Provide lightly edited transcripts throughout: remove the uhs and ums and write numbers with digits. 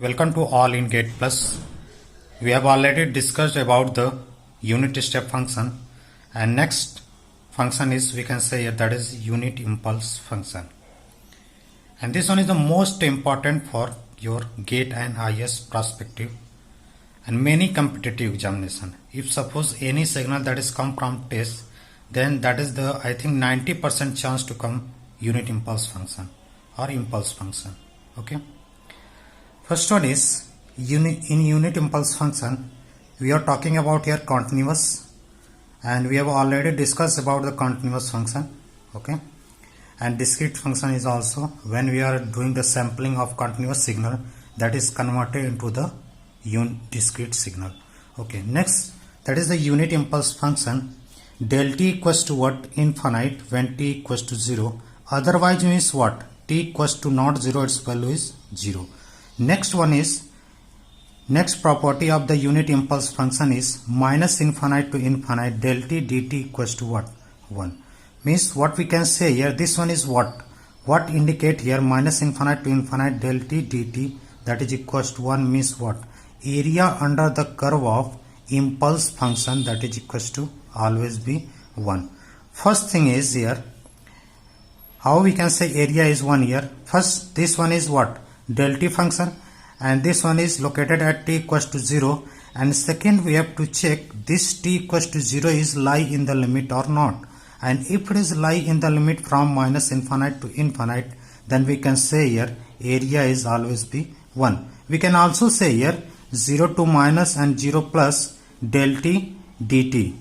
Welcome to all in Gate Plus. We have already discussed about the unit step function, and next function is, we can say, that is unit impulse function. And this one is the most important for your Gate and IS perspective and many competitive examination. If suppose any signal that is come from test, then that is the, I think, 90% chance to come unit impulse function or impulse function. Okay. First one is in unit impulse function. We are talking about here continuous, and we have already discussed about the continuous function. Okay. And discrete function is also when we are doing the sampling of continuous signal that is converted into the discrete signal. Okay. Next, that is the unit impulse function. Del t equals to what? Infinite when t equals to 0. Otherwise means what? T equals to not 0, its value is 0. Next one is, next property of the unit impulse function is minus infinite to infinite del t dt equals to what? 1. Means what we can say here, this one is what? What indicate here minus infinite to infinite del t dt, that is equals to 1, means what? Area under the curve of impulse function, that is equals to always be 1. First thing is here, how we can say area is 1 here? First, this one is what? Del t function, and this one is located at t equals to 0, and second we have to check this t equals to 0 is lie in the limit or not, and if it is lie in the limit from minus infinite to infinite, then we can say here area is always be 1. We can also say here 0 to minus and 0 plus del t dt,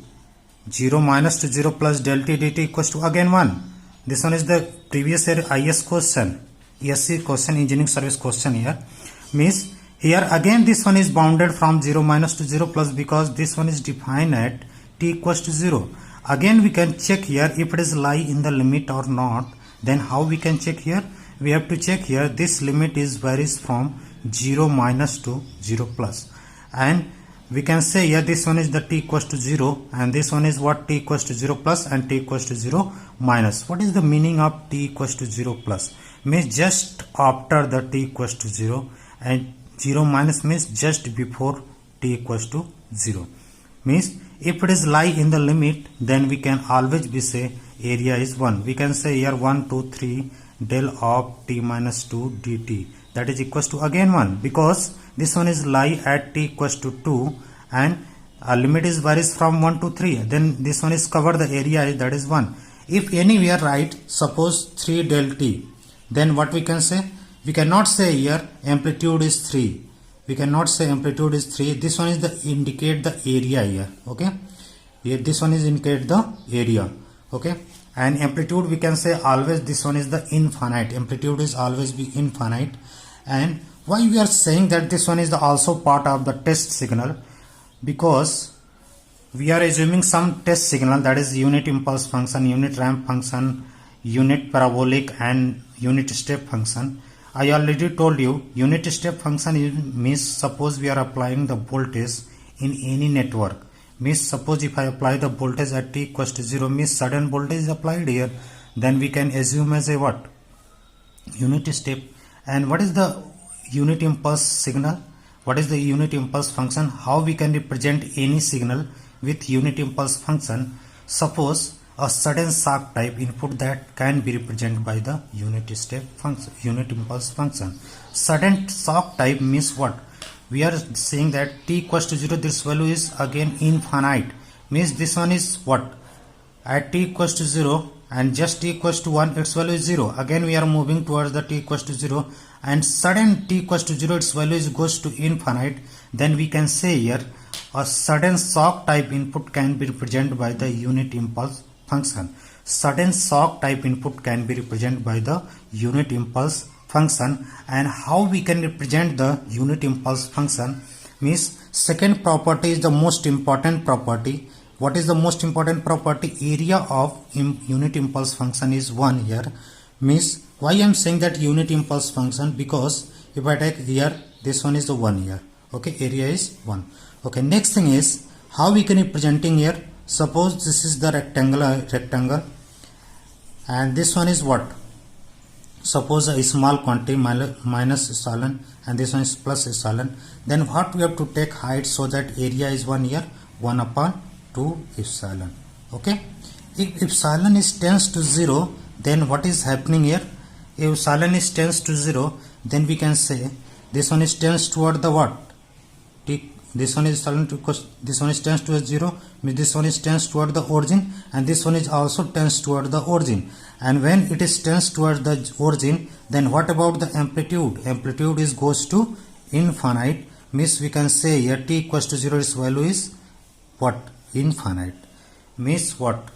0 minus to 0 plus del t dt equals to again 1. This one is the previous year IS question, ESC question, engineering service question here. Means here again this one is bounded from 0 minus to 0 plus, because this one is defined at t equals to 0. Again we can check here if it is lie in the limit or not. Then how we can check here? We have to check here this limit is varies from 0 minus to 0 plus, and we can say here this one is the t equals to 0, and this one is what? T equals to 0 plus and t equals to 0 minus. What is the meaning of t equals to 0 plus? Means just after the t equals to 0, and 0 minus means just before t equals to 0. Means if it is lie in the limit, then we can always be say area is 1. We can say here 1, 2, 3 del of t minus 2 dt, that is equals to again 1, because this one is lie at t equals to 2, and limit is varies from 1 to 3. Then this one is cover the area, that is 1. If anywhere write suppose 3 del t, then what we can say? We cannot say here amplitude is 3. We cannot say amplitude is 3. This one is the indicate the area here. Okay. Here this one is indicate the area. Okay. And amplitude we can say always this one is the infinite. Amplitude is always be infinite. And why we are saying that this one is the also part of the test signal? Because we are assuming some test signal, that is unit impulse function, unit ramp function, unit parabolic and unit step function. I already told you unit step function means suppose we are applying the voltage in any network. Means suppose if I apply the voltage at t equals to 0, means sudden voltage is applied here, then we can assume as a what? Unit step. And what is the unit impulse signal? What is the unit impulse function? How we can represent any signal with unit impulse function? Suppose a sudden shock type input that can be represented by the unit step function, unit impulse function. Sudden shock type means what? We are saying that t equals to 0, this value is again infinite. Means this one is what? At t equals to 0 and just t equals to 1, its value is 0. Again we are moving towards the t equals to 0, and sudden t equals to 0, its value is goes to infinite. Then we can say here a sudden shock type input can be represented by the unit impulse function. Sudden shock type input can be represented by the unit impulse function. And how we can represent the unit impulse function? Means second property is the most important property. What is the most important property? Area of unit impulse function is 1 here. Means why I am saying that unit impulse function? Because if I take here, this one is the 1 here. Okay, area is 1. Okay, next thing is how we can representing here. Suppose this is the rectangle, and this one is what? suppose a small quantity minus epsilon and this one is plus epsilon, then what we have to take height so that area is 1 here, 1 upon 2 epsilon. Okay, if epsilon is tends to 0, then what is happening here? If epsilon is tends to 0, then we can say this one is tends toward the what? This one is epsilon to this one is tends to 0, means this one is tends toward the origin, and this one is also tends toward the origin. And when it is tends toward the origin, then what about the amplitude? Amplitude is goes to infinite, means we can say here t equals to 0, its value is what? Infinite. Means what?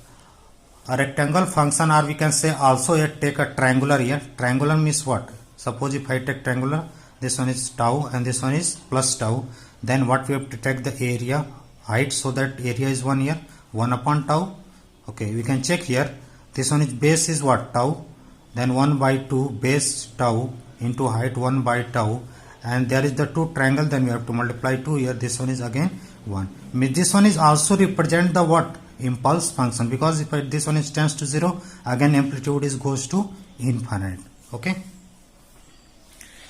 A rectangle function, or we can say also here take a triangular here. Triangular means what? Suppose if I take triangular, this one is tau and this one is plus tau, then what we have to take the area height, so that area is 1 here, 1 upon tau. Okay, we can check here. This one is base is what? Tau, then 1 by 2 base tau into height 1 by tau, and there is the two triangle, then we have to multiply 2 here. This one is again 1. Means this one is also represent the what? Impulse function, because if this one is tends to 0, again amplitude is goes to infinite. Okay.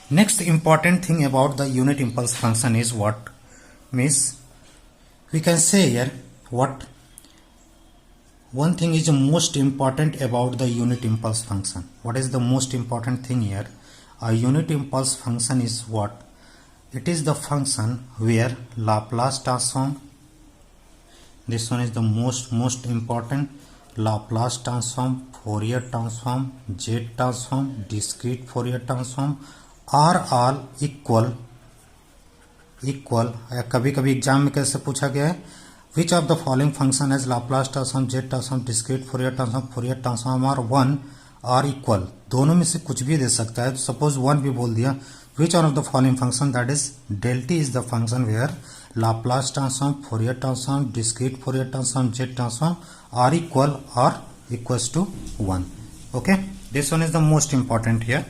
Next important thing about the unit impulse function is what? Means we can say here what? One thing is most important about the unit impulse function. What is the most important thing here? A unit impulse function is what? It is the function where Laplace transform, this one is the most important, Laplace transform, Fourier transform, Z transform, discrete Fourier transform are all equal. कभी कभी exam में कैसे पूछा गया है, which of the following function has Laplace transform, Z transform, discrete Fourier transform are 1 or equal. दोनों में से कुछ भी दे सकता है. सपोज 1 भी बोल दिया. Which one of the following function, that is del t is the function where Laplace transform, Fourier transform, discrete Fourier transform, Z transform are equal or equals to 1. Okay, this one is the most important here.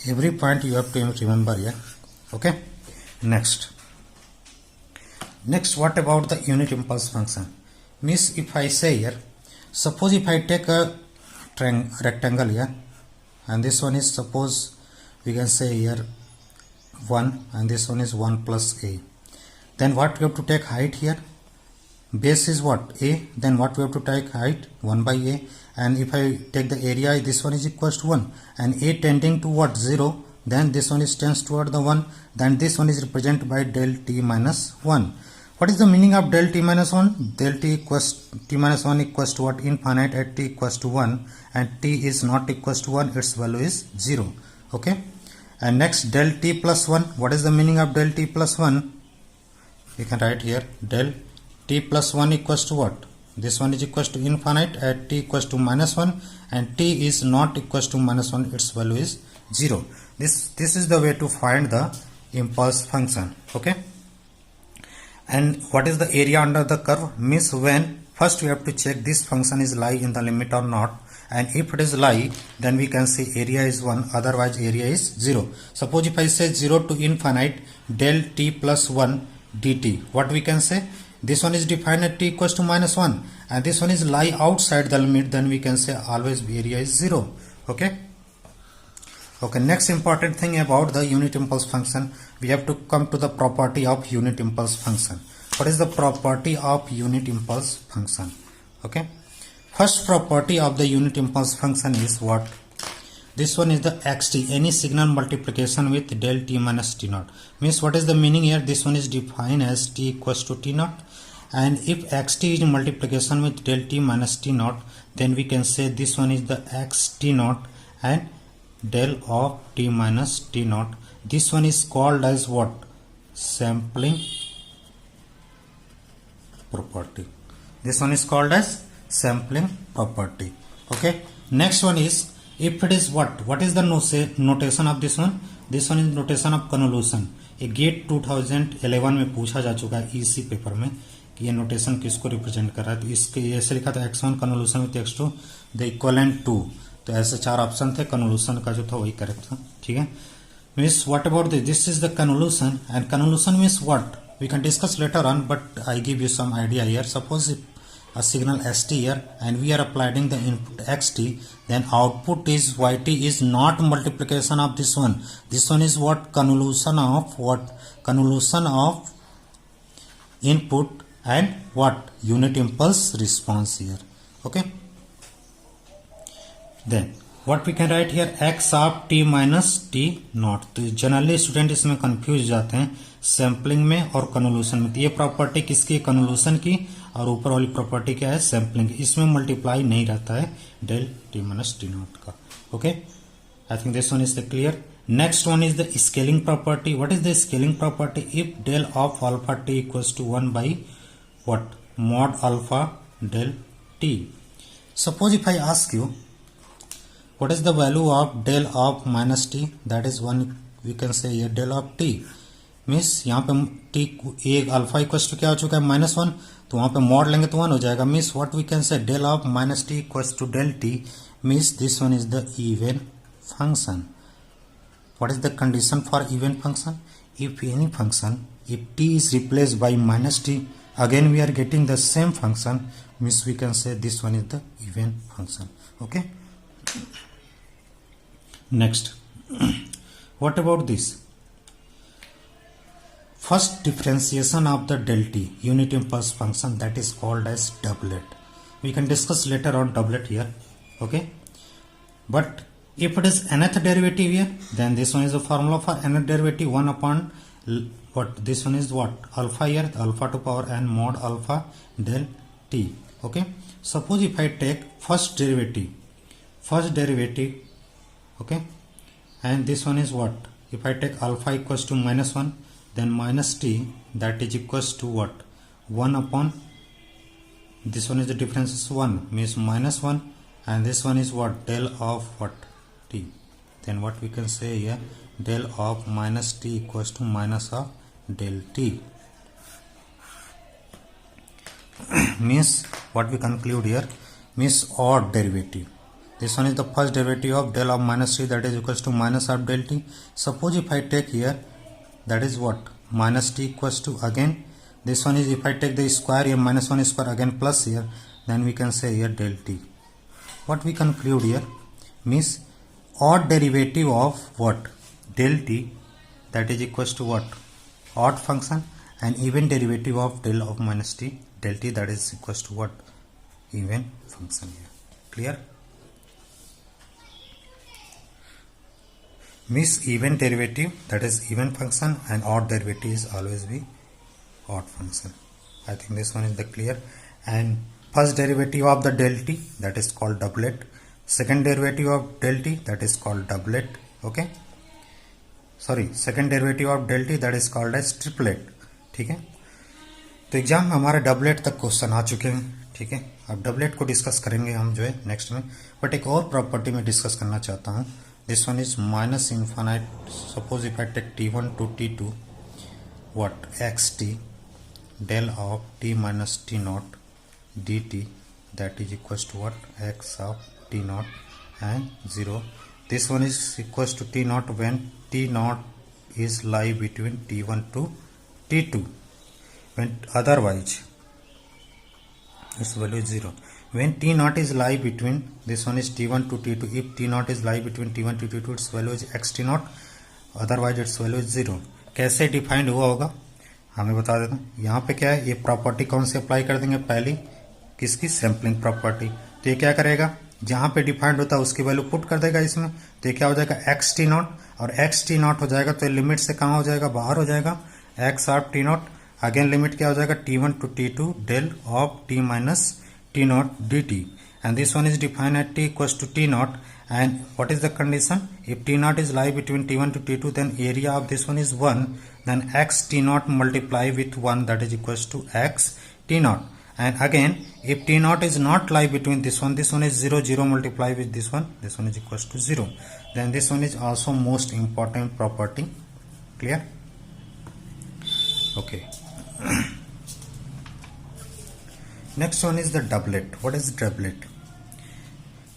Every point you have to remember here. Okay, next what about the unit impulse function? Means if I say here, suppose if I take a rectangle here, and this one is, suppose we can say here 1 and this one is 1 plus a, then what we have to take height here? Base is what? A, then what we have to take height? 1 by a, and if I take the area, this one is equals to 1, and a tending to what? 0, then this one is tends toward the 1, then this one is represented by del t minus 1. What is the meaning of del t minus 1? Del t equals t minus 1 equals to what? Infinite at t equals to 1, and t is not equals to 1, its value is 0. Okay, and next del t plus 1. What is the meaning of del t plus 1? We can write here del t plus 1 equals to what? This one is equals to infinite at t equals to minus 1, and t is not equals to minus 1, its value is 0. This is the way to find the impulse function. Okay, and what is the area under the curve? Means when first we have to check this function is lie in the limit or not, and if it is lie, then we can say area is 1, otherwise area is 0. Suppose if I say 0 to infinite del t plus 1 dt, what we can say? This one is defined at t equals to minus 1, and this one is lie outside the limit, then we can say always area is 0. Okay. Okay, next important thing about the unit impulse function, we have to come to the property of unit impulse function. What is the property of unit impulse function? Okay, first property of the unit impulse function is what? This one is the xt, any signal multiplication with del t minus t naught. Means what is the meaning here? This one is defined as t equals to t naught, and if xt is multiplication with del t minus t naught, then we can say this one is the xt naught and del of t minus t naught. This one is called as what? Sampling property. This one is called as sampling property. Okay, next one is, if it is what is the notation of this one? This one is notation of convolution. ये gate 2011 में पूछा जा चुका है इसी paper में कि ये नोटेशन किसको रिप्रेजेंट कर रहा है. तो इसके ऐसे लिखा था x1 convolution with x2 the equivalent 2. तो ऐसे 4 ऑप्शन थे, कन्वोल्यूशन का जो था वही करेक्ट था. ठीक है, means what about this is the convolution, and convolution means what we can discuss later on, but I give you some idea here. Suppose a signal st here and we are applying the input xt, then output is yt is not multiplication of this one. This one is what? Convolution of what? Convolution of input and what? Unit impulse response here. Okay. Then what we can write here? X of t minus t naught. तो generally student इसमें confuse जाते हैं sampling में और convolution में. तो ये property किसकी? कन्वोल्यूशन की. और ऊपर वाली प्रॉपर्टी क्या है? सैम्पलिंग. इसमें मल्टीप्लाई नहीं रहता है del t minus t naught का. Okay, I think this one is the clear. Next one is the scaling property. What is the scaling property? If del of alpha t equals to 1 by what? Mod alpha del t. Suppose if I ask you what is the value of del of minus t? That is one we can say here del of t means यहाँ पे t एक alpha equals to क्या हो चुका है? -1. तो वहाँ पे मॉड लेंगे तो 1 हो जाएगा. Means what we can say del of minus t equals to del t means this one is the even function. What is the condition for even function? If any function, if t is replaced by minus t, again we are getting the same function, means we can say this one is the even function. Okay. Next, what about this? First differentiation of the del t unit impulse function, that is called as doublet. We can discuss later on doublet here. Okay, but if it is nth derivative here, then this one is the formula for nth derivative 1 upon what? This one is what? Alpha here, alpha to power n mod alpha del t. Okay, suppose if I take first derivative, okay, and this one is what? If I take alpha equals to -1, then minus t, that is equals to what? 1 upon, this one is the difference is 1, means -1, and this one is what? Del of what? T. Then what we can say here? Del of minus t equals to minus of del t. Means what we conclude here? Means odd derivative. This one is the first derivative of del of minus t, that is equals to minus of del t. Suppose if I take here, that is what? Minus t equals to, again this one is, if I take the square here, -1 square, again plus here, then we can say here del t. What we conclude here? Means odd derivative of what? Del t, that is equals to what? Odd function, and even derivative of del of minus t del t, that is equals to what? Even function here. Clear? Means even derivative, that is even function, and odd derivative is always be odd function. I think this one is the clear. And first derivative of the del t, that is called doublet. Second derivative of del t, that is called doublet. Okay, sorry, second derivative of del t, that is called as triplet. ठीक है, तो exam में हमारे doublet तक question आ चुके हैं. ठीक है, अब डबलेट को डिस्कस करेंगे हम जो है नेक्स्ट में. बट एक और प्रॉपर्टी में डिस्कस करना चाहता हूँ. This one is minus infinite. Suppose if I take t1 to t2, what? xt del of t minus t naught dt, that is equals to what? X of t naught and 0. This one is equals to t naught when t naught is lie between t1 to t2. When otherwise its value is 0. When t naught is lie between, this one is t1 to t2. If t naught is lie between t1 to t2, its value is xt naught, otherwise its value is 0. कैसे defined हुआ होगा हमें बता देता हूँ. यहाँ पे क्या है? ये प्रॉपर्टी कौन सी अप्लाई कर देंगे? पहली किसकी? Sampling property. तो ये क्या करेगा? जहाँ पे डिफाइंड होता है उसकी वैल्यू पुट कर देगा इसमें. तो ये क्या हो जाएगा? एक्स टी नॉट, और एक्स टी नॉट हो जाएगा तो लिमिट से कहाँ हो जाएगा? बाहर हो जाएगा. X of T not, again limit क्या हो जाएगा? t1 to t2 del of t minus t naught dt, and this one is defined at t equals to t naught. And what is the condition? If t naught is lie between t1 to t2, then area of this one is 1, then x t naught multiply with 1, that is equals to x t naught. And again if t naught is not lie between this one is 0, 0 multiply with this one is equals to 0. Then this one is also most important property. Clear? Okay. Next one is the doublet. What is doublet?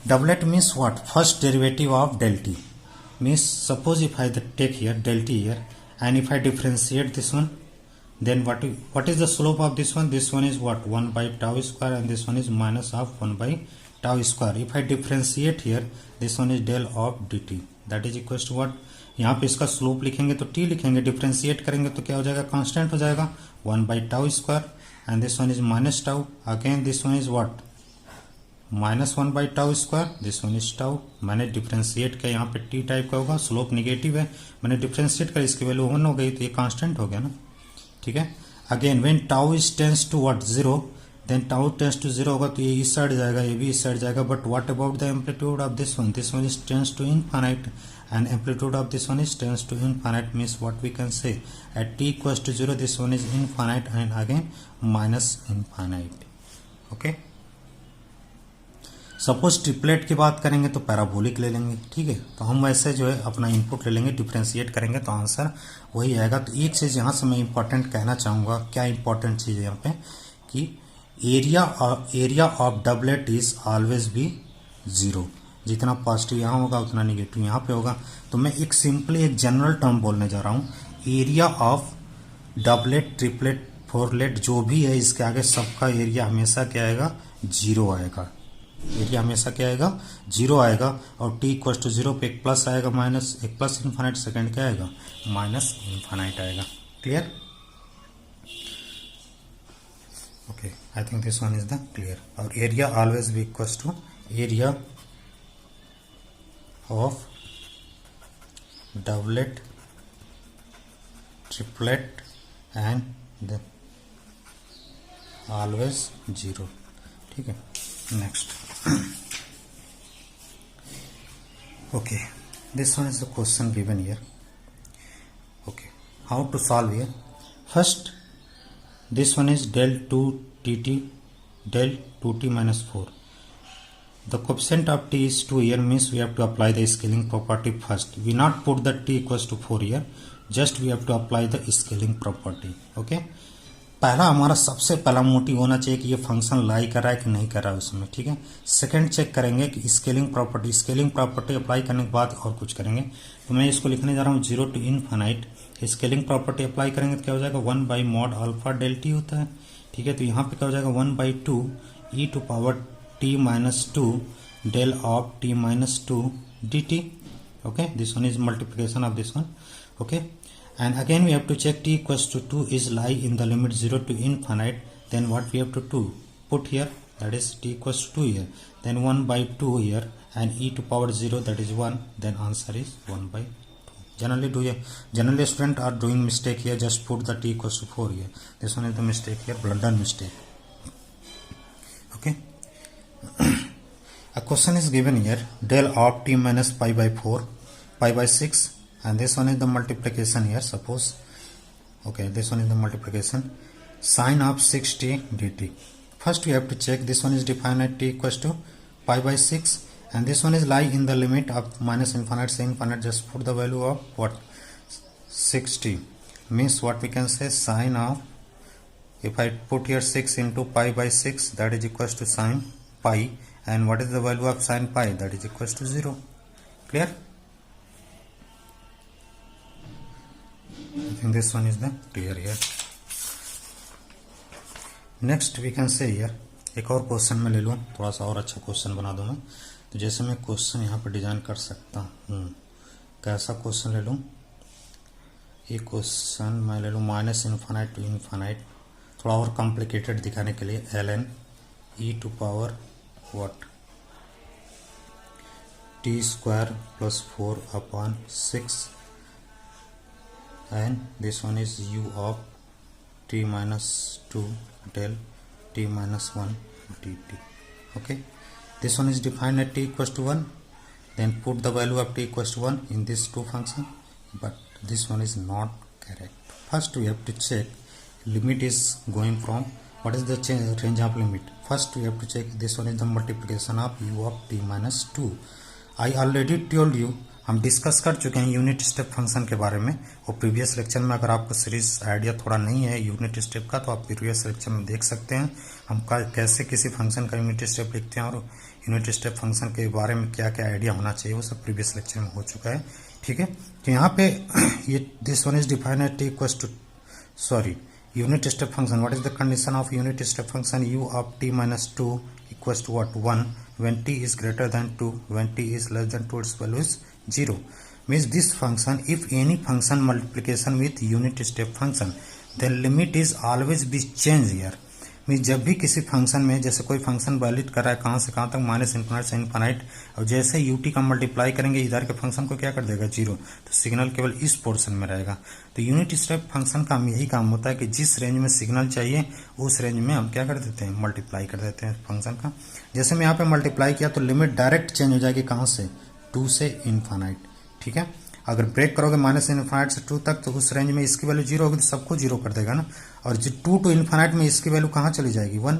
Doublet means what? First derivative of del t. Means suppose if I take here del t here, and if I differentiate this one, then what is the slope of this one? This one is what? 1 by tau square, and this one is minus of 1 by tau square. If I differentiate here, this one is del of dt, that is equals to what? यहाँ पे इसका slope लिखेंगे तो t लिखेंगे, differentiate करेंगे तो क्या हो जाएगा? कांस्टेंट हो जाएगा 1 by tau square, and this one is minus tau. Again this one is what? minus 1 by tau square, this one is tau. मैंने डिफ्रेंशिएट किया, यहाँ पे t टाइप का होगा, स्लोप निगेटिव है, मैंने डिफ्रेंशिएट कर इसकी वैल्यू 1 हो गई तो ये कांस्टेंट हो गया ना, ठीक है. Again when tau is tends to what? 0, then tau tends to 0 होगा तो ये इस साइड जाएगा, ये भी इस साइड जाएगा. But what about the amplitude of this one? This one is tends to infinite, and amplitude of this one is tends to infinite, means what we can say, at t equals to 0 this one is infinite and again minus infinite. okay, suppose triplet की बात करेंगे तो parabolic ले लेंगे, ठीक है. तो हम वैसे जो है अपना इनपुट ले लेंगे, डिफ्रेंशिएट करेंगे तो आंसर वही आएगा. तो एक चीज यहाँ से मैं इंपॉर्टेंट कहना चाहूंगा, क्या इंपॉर्टेंट चीज है यहाँ पे, कि area of doublet is always be 0. जितना पॉजिटिव यहाँ होगा उतना निगेटिव यहाँ पे होगा. तो मैं एक सिंपली एक जनरल टर्म बोलने जा रहा हूँ, एरिया ऑफ डबलेट, ट्रिपलेट, फोरलेट जो भी है इसके आगे सबका एरिया हमेशा क्या आएगा? 0 आएगा. एरिया हमेशा क्या आएगा? 0 आएगा. और t इक्वल टू 0 पे एक प्लस आएगा, माइनस, एक प्लस इन्फाइनाइट, सेकेंड क्या आएगा? माइनस इन्फाइनाइट आएगा. Clear? Okay, I think this one is the clear. और area always be equal to area of doublet, triplet and then always 0. ठीक है. Next. okay, this one is the question given here. okay, how to solve here? First, this one is del 2 dt del 2t minus 4. The coefficient of t is 2 here, means we have to apply the scaling property first. We not put the t equals to 4 here, just we have to apply the scaling property. okay, पहला हमारा सबसे पहला motive होना चाहिए कि ये function लाई कर रहा है कि नहीं कर रहा है उसमें, ठीक है. सेकंड चेक करेंगे कि स्केलिंग प्रॉपर्टी अप्लाई करने के बाद और कुछ करेंगे. तो मैं इसको लिखने जा रहा हूँ 0 to infinite. Scaling property apply करेंगे तो क्या हो जाएगा? 1 by mod alpha del t होता है, ठीक है. तो यहाँ पे क्या हो जाएगा? 1 by 2 e to power t minus 2 del of t minus 2 dt. okay, this one is multiplication of this one. okay, and again we have to check t equals to 2 is lie in the limit 0 to infinite. Then what we have to do? Put here, that is t equals to 2 here, then 1 by 2 here, and e to power 0, that is 1. Then answer is 1 by 2. Generally student are doing mistake here, just put the t equals to 4 here. This one is the mistake here, blunder mistake. okay, a question is given here, del of t minus pi by 4, pi by 6, and this one is the multiplication here, suppose. okay, this one is the multiplication, sine of 6t dt. First we have to check, this one is defined at t equals to pi by 6, and this one is lie in the limit of minus infinite, say infinite, just put the value of what? 6t, means what we can say, sine of, if I put here 6 into pi by 6, that is equals to sine pi, and what is the value of sine pi? That is equals to 0. clear? I think this one is the clear here. Next we can say here, एक और question में ले लूँ, थोड़ा सा और अच्छा question बना दूँ मैं. तो जैसे मैं क्वेश्चन यहाँ पर डिजाइन कर सकता हूँ, कैसा क्वेश्चन ले लूँ? ये क्वेश्चन मैं ले लूँ माइनस इन्फाइनाइट टू इन्फाइनाइट, थोड़ा और कॉम्प्लिकेटेड दिखाने के लिए, ln e to power what? t square plus 4 upon 6, and this one is u of t minus 2 del t minus 1 dt. okay, this one is defined at t equals to 1. Then put the value of t equals to 1 in this two function, but this one is not correct. First we have to check limit is going from, what is the range of limit? First we have to check, this one is the multiplication of u of t minus 2. I already told you, हम discuss कर चुके हैं unit step function के बारे में, और previous lecture में अगर आपको सीरीज आइडिया थोड़ा नहीं है यूनिट स्टेप का तो आप प्रीवियस लेक्चर में देख सकते हैं हम कैसे किसी फंक्शन का यूनिट स्टेप लिखते हैं, और यूनिट स्टेप फंक्शन के बारे में क्या क्या आइडिया होना चाहिए वो सब प्रीवियस लेक्चर में हो चुका है. ठीक है, तो यहाँ पे ये this one is defined at t equals to, sorry unit step function, what is the condition of unit step function? u of t minus 2 equals to what? 1 when t is greater than 2, when t is less than 2 its value is 0. Means this function, if any function multiplication with unit step function, then limit is always be changed here. Mean जब भी किसी function में, जैसे कोई function valid कर रहा है कहाँ से कहाँ तक, माइनस इन्फिनाइट से इन्फिनाइट, और जैसे यूटी का मल्टीप्लाई करेंगे इधर के फंक्शन को क्या कर देगा? 0. तो सिग्नल केवल इस पोर्शन में रहेगा. तो यूनिट स्टेप फंक्शन का यही काम होता है कि जिस रेंज में सिग्नल चाहिए उस रेंज में हम क्या कर देते हैं? मल्टीप्लाई कर देते हैं फंक्शन का. जैसे मैं यहाँ पे मल्टीप्लाई किया तो लिमिट डायरेक्ट चेंज हो जाएगी. कहाँ से? 2 से इन्फिनाइट. ठीक है. अगर ब्रेक करोगे माइनस इन्फिनाइट से 2 तक तो उस रेंज में इसकी वैल्यू 0 होगी तो सबको 0 कर देगा ना. और जो 2 टू इन्फिनाइट में इसकी वैल्यू कहाँ चली जाएगी? 1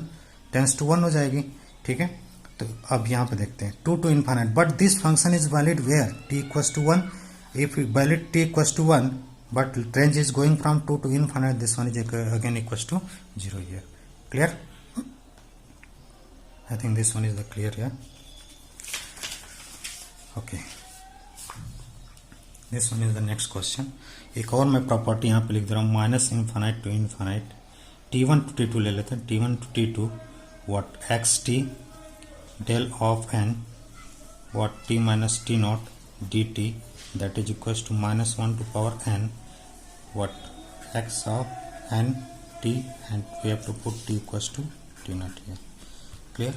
टेंस टू 1 हो जाएगी. ठीक है. तो अब यहाँ पे देखते हैं 2 to infinite, but this function is valid where? t equals to 1. If valid t equals to 1 but range is going from 2 to infinite, this one is again equals to 0 here. Clear? I think this one is the clear here. Okay, this one is the next question. एक और मैं property यहाँ पे लिख दे रहा हूँ, minus infinite to infinite, t1 to t2 ले लेते हैं. t1 to t2 what xt del of n what t minus t naught dt that is equals to minus 1 to power n what x of n t and we have to put t equals to t naught here. Clear?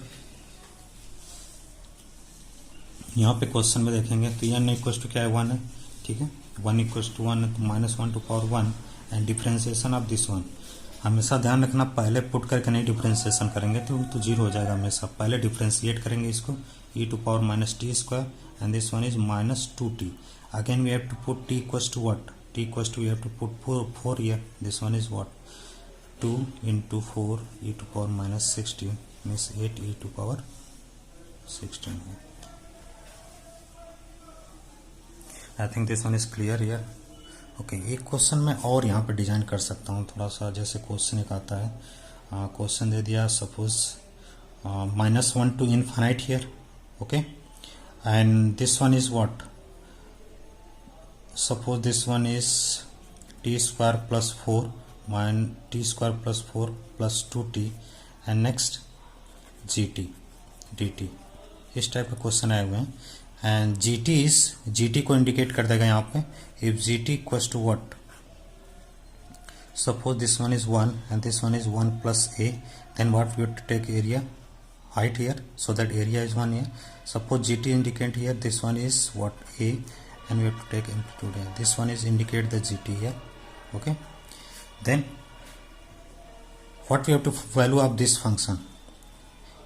यहाँ पे question में देखेंगे तो n equals to क्या है? 1 है. ठीक है. 1 इक्वल्स टू 1 है तो minus 1 to power 1 and differentiation of this one. हमेशा ध्यान रखना पहले पुट करके नहीं डिफ्रेंसिएशन करेंगे तो 0 हो जाएगा. हमेशा पहले डिफ्रेंशिएट करेंगे इसको, e to power minus t square and this one is minus 2t. Again we have to put t equals to what? t equals to we have to put 4 here. This one is what? 2 into 4 e to power minus 16 means 8 e to power 16. I think this one is clear here. Okay, एक question मैं और यहाँ पे design कर सकता हूँ थोड़ा सा. जैसे क्वेश्चन एक आता है, क्वेश्चन दे दिया suppose minus 1 to infinite here. Okay, and this one is what? Suppose this one is t square plus 4 t square plus 4 plus 2t and next gt dt. इस टाइप का क्वेश्चन आए हुए हैं. एंड gt को indicate कर देगा यहाँ पे. If gt equals to what? Suppose this one is 1 and this one is 1 plus a, then what we have to take area height here so that area is 1 here. Suppose gt indicate here this one is what? a and we have to take amplitude here. This one is indicate the gt here. Okay, then what we have to value of this function?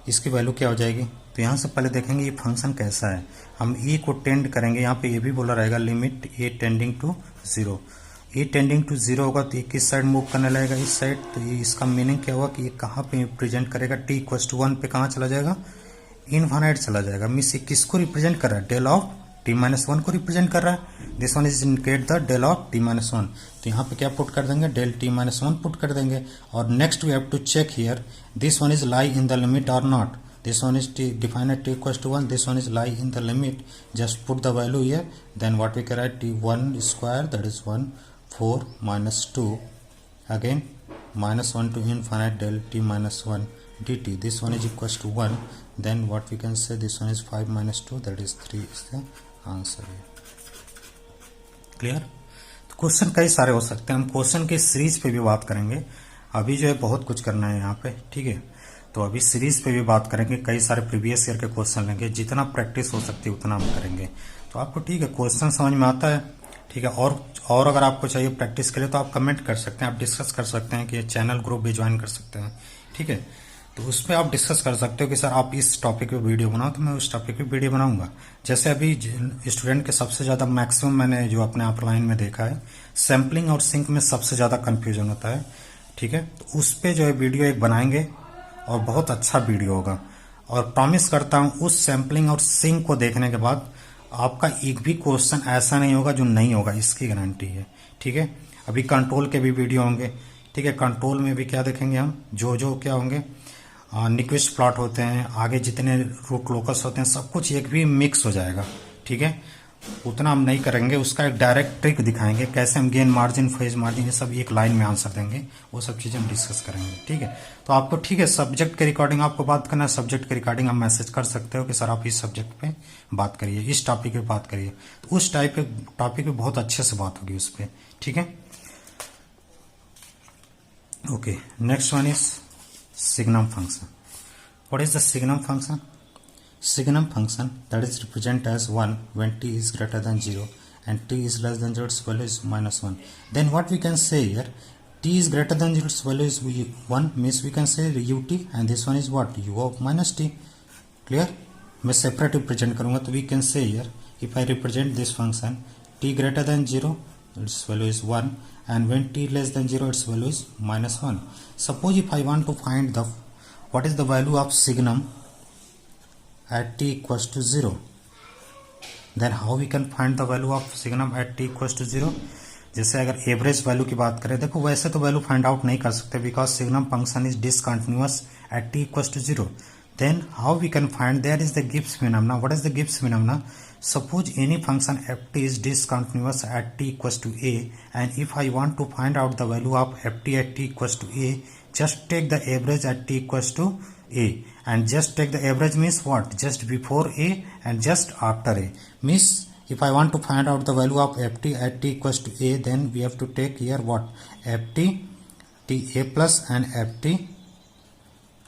इसकी value क्या हो जाएगी? तो यहाँ से पहले देखेंगे ये फंक्शन कैसा है. हम e को टेंड करेंगे. यहाँ पे ये भी बोला रहेगा limit a tending to 0. A tending to 0 होगा तो ये किस साइड मूव करने लगेगा? इस साइड. तो ये इसका मीनिंग क्या हुआ कि ये कहाँ पे रिप्रेजेंट करेगा? t इक्वल्स टू 1 पे कहाँ चला जाएगा? इनफाइनाइट चला जाएगा. मीन्स ये किसको रिप्रेजेंट कर रहा है? डेल ऑफ t माइनस 1 को रिप्रेजेंट कर रहा है. This one is indicate the del of t minus 1. तो यहाँ पे क्या पुट कर देंगे? डेल t माइनस 1 पुट कर देंगे. और next we have to check here this one is lie in the limit और not. This one is t defined at t equals to 1. This one is lie in the limit. Just put the value here. Then what we can write? t1 square, that is 1, 4 minus 2. Again minus 1 to infinite del t minus 1 dt. This one is equals to 1. Then what we can say? This one is 5 minus 2. That is 3 is the answer here. Clear? तो question कई सारे हो सकते हैं. हम question के series पे भी बात करेंगे. अभी जो है बहुत कुछ करना है यहाँ पे. ठीक है. तो अभी सीरीज पे भी बात करेंगे. कई सारे प्रीवियस ईयर के क्वेश्चन लेंगे. जितना प्रैक्टिस हो सकती है उतना हम करेंगे. तो आपको ठीक है क्वेश्चन समझ में आता है. ठीक है. और अगर आपको चाहिए प्रैक्टिस के लिए तो आप कमेंट कर सकते हैं. आप डिस्कस कर सकते हैं कि चैनल ग्रुप भी ज्वाइन कर सकते हैं. ठीक है. तो उस पर आप डिस्कस कर सकते हो कि सर आप इस टॉपिक पे वीडियो बनाओ तो मैं उस टॉपिक पे वीडियो बनाऊंगा. जैसे अभी स्टूडेंट के सबसे ज़्यादा मैक्सिमम मैंने जो अपने ऑफलाइन में देखा है, सैम्पलिंग और सिंक में सबसे ज़्यादा कन्फ्यूजन होता है. ठीक है. तो उस पर जो है वीडियो एक बनाएंगे और बहुत अच्छा वीडियो होगा. और प्रॉमिस करता हूं उस सैम्पलिंग और सिंक को देखने के बाद आपका एक भी क्वेश्चन ऐसा नहीं होगा जो नहीं होगा. इसकी गारंटी है. ठीक है. अभी कंट्रोल के भी वीडियो होंगे. ठीक है. कंट्रोल में भी क्या देखेंगे हम? जो क्या होंगे? निक्विस्ट प्लॉट होते हैं, आगे जितने रूट लोकस होते हैं, सब कुछ एक भी मिक्स हो जाएगा. ठीक है. उतना हम नहीं करेंगे, उसका एक डायरेक्ट ट्रिक दिखाएंगे कैसे हम गेन मार्जिन, फेज मार्जिन, ये सब एक लाइन में आंसर देंगे, वो सब चीज़ें हम डिस्कस करेंगे। ठीक है, तो आपको ठीक है सब्जेक्ट के रिकॉर्डिंग आपको बात करना है, सब्जेक्ट के रिकॉर्डिंग आप मैसेज कर सकते हो कि सर आप इस सब्जेक्ट पे बात करिए, इस टॉपिक पे बात करिए, तो उस टॉपिक पे बहुत अच्छे से बात होगी उस पर। ठीक है, okay, next one is signum function. What is the signum function? Signum function that is represented as 1 when t is greater than 0 and t is less than 0, its value is -1. Then what we can say here, t is greater than 0, its value is 1, means we can say ut, and this one is what, u of minus t. Clear? मैं separate represent करूँगा, तो we can say here if I represent this function t greater than 0, its value is 1, and when t less than 0, its value is -1. Suppose if I want to find what is the value of signum at t equals to 0, then how we can find the value of signum at t equals to 0? जैसे अगर average value की बात करें, देखो वैसे तो value find out नहीं कर सकते because signum function is discontinuous at t equals to 0. Then how we can find, there is the Gibbs phenomena. What is the Gibbs phenomena? Suppose any function ft is discontinuous at t equals to a, and if I want to find out the value of ft at t equals to a, just take the average at t equals to a, and just take the average means what, just before a and just after a, means if I want to find out the value of ft at t equals to a, then we have to take here what, ft t a plus and ft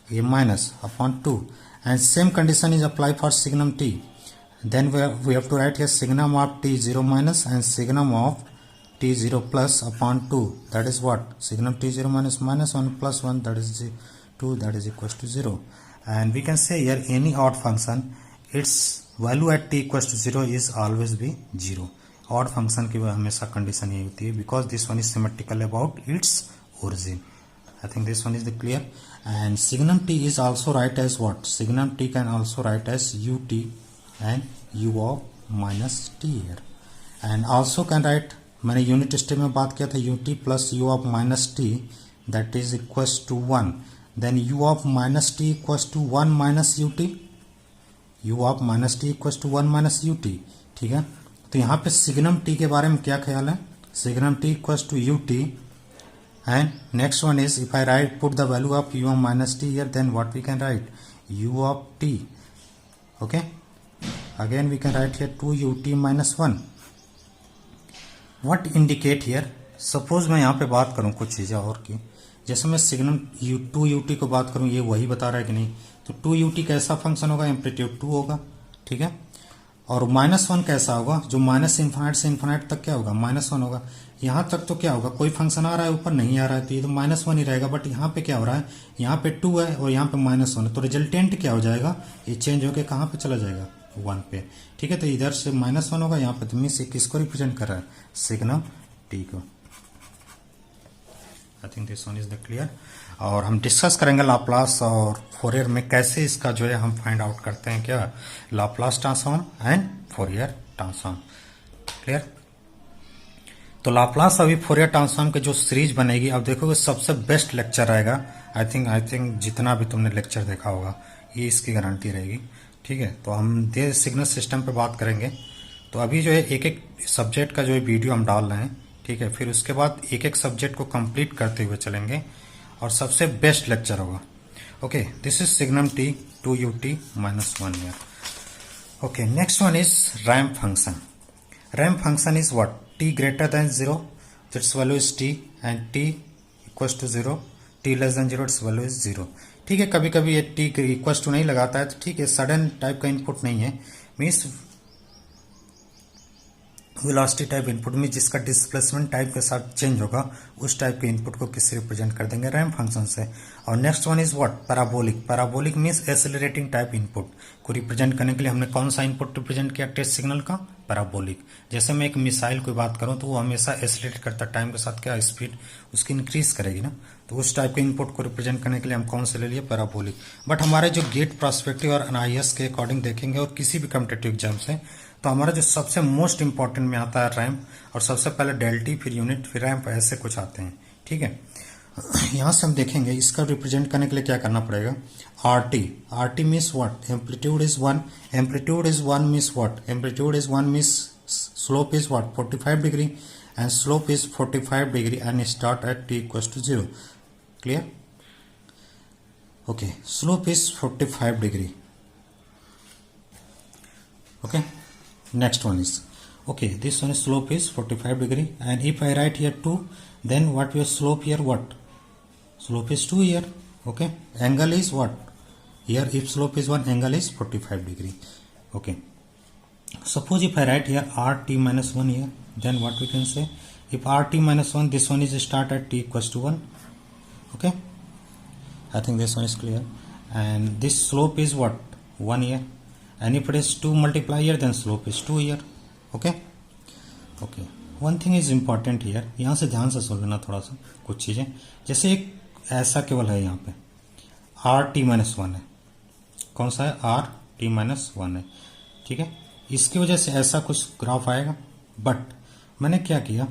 a minus upon 2, and same condition is applied for signum t. Then we have to write here signum of t 0 minus and signum of t 0 plus upon 2, that is what, signum t 0 minus -1 plus 1, that is 2, that is equals to 0. And we can say here any odd function, its value at t equals to 0 is always be 0. odd function की हमेशा condition यही होती है, because this one is symmetrical about its origin. I think this one is the clear. And signum t is also write as what, signum t can also write as ut and u of minus t here, and also can write, मैंने unit step में बात किया था ut plus u of minus t, that is equals to 1. then u of minus t equals to 1 minus ut, u of minus t equals to 1 minus ut. ठीक है, तो यहाँ पे सिग्नम t के बारे में क्या ख्याल है, signum t equals to ut. And next one is if I put the value of u of minus t here, then what we can write, u of t. Okay, again we can write here 2 ut minus 1. what indicate here, suppose मैं यहाँ पे बात करूँ कुछ चीज़ें और की, जैसे मैं सिग्नम 2 ut को बात करूँ, ये वही बता रहा है कि नहीं, तो 2 ut कैसा फंक्शन होगा, एम्पलीट्यूड 2 होगा. ठीक है, और -1 कैसा होगा, जो माइनस इन्फाइनाइट से इन्फाइनाइट तक क्या होगा, -1 होगा. यहाँ तक तो क्या होगा, कोई फंक्शन आ रहा है ऊपर नहीं आ रहा है, तो ये तो -1 ही रहेगा. बट यहाँ पे क्या हो रहा है, यहाँ पे 2 है और यहाँ पे -1 है, तो रिजल्टेंट क्या हो जाएगा, ये चेंज होकर कहाँ पे चला जाएगा, 1 पे. ठीक है, तो इधर से -1 होगा यहाँ पे, तो मीन्स किसको रिप्रेजेंट कर रहा है, सिग्नम टी को. आई think this one is the clear. और हम डिस्कस करेंगे लाप्लास और फोरियर में कैसे इसका जो है हम फाइंड आउट करते हैं, क्या Laplace transform and Fourier transform. Clear. तो लाप्लास अभी फोरियर ट्रांसफॉर्म की जो सीरीज बनेगी, अब देखोगे सबसे बेस्ट लेक्चर रहेगा. आई थिंक जितना भी तुमने लेक्चर देखा होगा ये इसकी गारंटी रहेगी. ठीक है, तो हम दे सिग्नल सिस्टम पे बात करेंगे. तो अभी जो है एक एक सब्जेक्ट का जो है वीडियो हम डाल रहे हैं. ठीक है, फिर उसके बाद एक एक सब्जेक्ट को कंप्लीट करते हुए चलेंगे और सबसे बेस्ट लेक्चर होगा. Okay, this is signum T 2 ut minus 1 here. Okay, next one is ramp function. Ramp function is what, t greater than 0, its value is t, and t equals to 0, t less than 0, its value is 0. ठीक है, कभी कभी ये t equals to नहीं लगाता है, तो ठीक है, सडन टाइप का इनपुट नहीं है, मीन्स वेलोसिटी टाइप इनपुट में जिसका डिस्प्लेसमेंट टाइप के साथ चेंज होगा, उस टाइप के इनपुट को किससे रिप्रेजेंट कर देंगे, रैम्प फंक्शन से. और next one is what, parabolic. Parabolic means accelerating type input को रिप्रेजेंट करने के लिए हमने कौन सा इनपुट रिप्रेजेंट किया, टेस्ट सिग्नल का, पैराबोलिक. जैसे मैं एक मिसाइल की बात करूं तो वो हमेशा एक्सेलरेट करता है, टाइम के साथ क्या स्पीड उसकी इंक्रीज करेगी ना, तो उस टाइप के इनपुट को रिप्रेजेंट करने के लिए हम कौन से ले लिए, पैराबोलिक. बट हमारे जो गेट प्रोस्पेक्टिव और एनआईएस के अकॉर्डिंग देखेंगे और किसी भी कॉम्पिटिटिव एग्जाम से, तो हमारा जो सबसे मोस्ट इंपॉर्टेंट में आता है रैम्प, और सबसे पहले डेल्टी, फिर यूनिट, फिर रैम्प, ऐसे कुछ आते हैं. ठीक है, यहाँ से हम देखेंगे इसका रिप्रेजेंट करने के लिए क्या करना पड़ेगा, RT. RT means what, amplitude is 1. Amplitude is 1 means what, amplitude is 1 means slope is what 45 degree and slope is 45 degree and start at t equals to 0. Clear? Okay, slope is 45 degree. Okay, next one is, okay, this one is slope is 45 degree, and if I write here 2, then what your slope here, what slope is 2 here. Okay, angle is what here, if slope is 1, angle is 45 degree. Okay, suppose if I write here rt minus 1 here, then what we can say, if rt minus 1, this one is start at t equals to 1. Okay, I think this one is clear, and this slope is what 1 here, and if it is 2 multiply here, then slope is 2 here. Okay, okay, one thing is important here, यहाँ से ध्यान से सुन लेना थोड़ा सा कुछ चीजें, जैसे एक ऐसा केवल है यहाँ पे आर टी माइनस 1 है, कौन सा है आर टी माइनस 1 है, ठीक है, इसकी वजह से ऐसा कुछ ग्राफ आएगा, बट मैंने क्या किया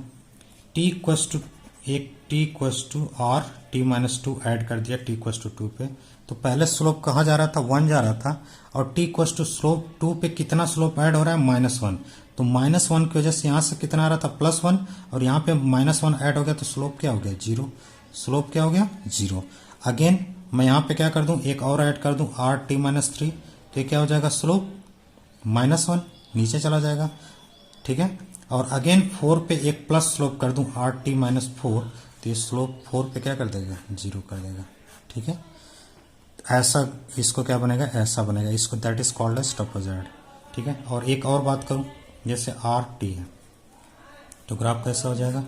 टी इक्वस टू एक t equals to r t minus 2 add कर दिया टी इक्वस टू 2 पे, तो पहले स्लोप कहाँ जा रहा था 1 जा रहा था, और टी इक्वस टू स्लोप 2 पे कितना स्लोप ऐड हो रहा है -1, तो -1 की वजह से यहाँ से कितना आ रहा था +1, और यहाँ पे -1 ऐड हो गया तो स्लोप क्या हो गया 0, स्लोप क्या हो गया 0। अगेन मैं यहाँ पे क्या कर दूं एक और ऐड कर दूं आर टी माइनस 3, तो ये क्या हो जाएगा स्लोप -1 नीचे चला जाएगा, ठीक है, और अगेन 4 पे एक प्लस स्लोप कर दूं आर टी माइनस 4, तो ये स्लोप 4 पे क्या कर देगा 0 कर देगा, ठीक है, ऐसा इसको क्या बनेगा ऐसा बनेगा, इसको that is called as trapezoid, ठीक है। और एक और बात करूं जैसे आर टी है तो ग्राफ कैसा हो जाएगा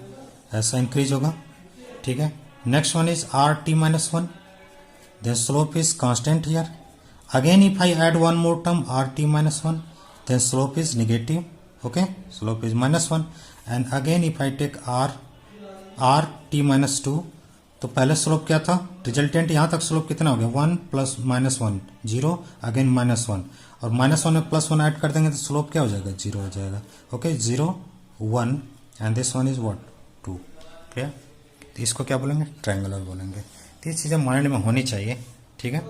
ऐसा इंक्रीज होगा, ठीक है। Next one is are t minus 1, then slope is constant here. Again if I add one more term rt minus 1, then slope is negative, okay, slope is -1, and again if I take rt minus 2, तो पहले slope क्या था resultant यहाँ तक slope कितना हो गया 1 plus -1 0, again -1, और -1 में +1 ऐड कर देंगे तो स्लोप क्या हो जाएगा 0 हो जाएगा, okay 0 1 and this one is what 2, clear. तो इसको क्या बोलेंगे ट्रायंगुलर बोलेंगे। तो ये चीज़ें माइंड में होनी चाहिए, ठीक है।